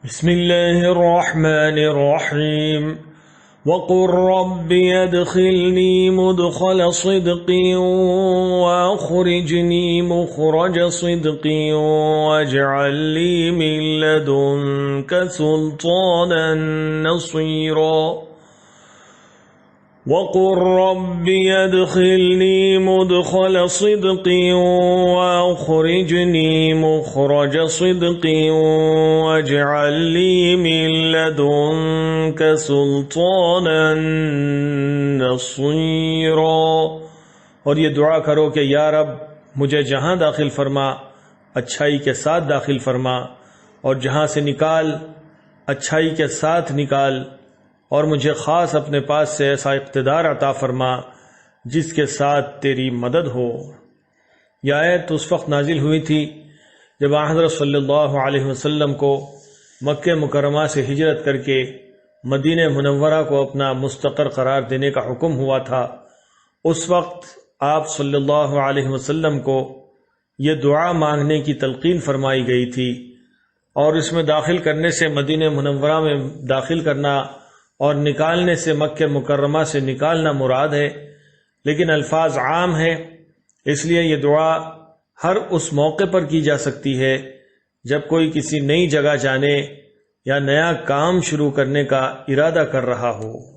बिस्मिल्लाहिर्रहमानिर्रहीम वक़ुर रब्बि अदखिलनी मुदखल सिद्क़ि वअख़रिजनी मुख़रज सिद्क़ि वजअल ली मिन लदुनक सुल्तानन नसीरा। वक़ुर रब्बि अदखिलनी मुदखल सिद्क़ि वअख़रिजनी मुख़रज सिद्क़ि वजअल ली मिन लदुनक सुल्तानन नसीरा। और ये दुआ करो कि या रब मुझे जहाँ दाखिल फरमा अच्छाई के साथ दाखिल फरमा, और जहाँ से निकाल अच्छाई के साथ निकाल, और मुझे ख़ास अपने पास से ऐसा इक़्तिदार अता फरमा जिसके साथ तेरी मदद हो। यह आयत उस वक्त नाजिल हुई थी जब हज़रत सल्लल्लाहु अलैहि वसल्लम को मक्के मुकर्रमा से हिजरत करके मदीने मुनव्वरा को अपना मुस्तक़र करार देने का हुक्म हुआ था। उस वक्त आप सल्लल्लाहु अलैहि वसल्लम को ये दुआ मांगने की तलक़ीन फरमाई गई थी, और इसमें दाखिल करने से मदीने मुनव्वरा में दाखिल करना और निकालने से मक्के मुकर्रमा से निकालना मुराद है, लेकिन अल्फाज आम है, इसलिए ये दुआ हर उस मौके पर की जा सकती है जब कोई किसी नई जगह जाने या नया काम शुरू करने का इरादा कर रहा हो।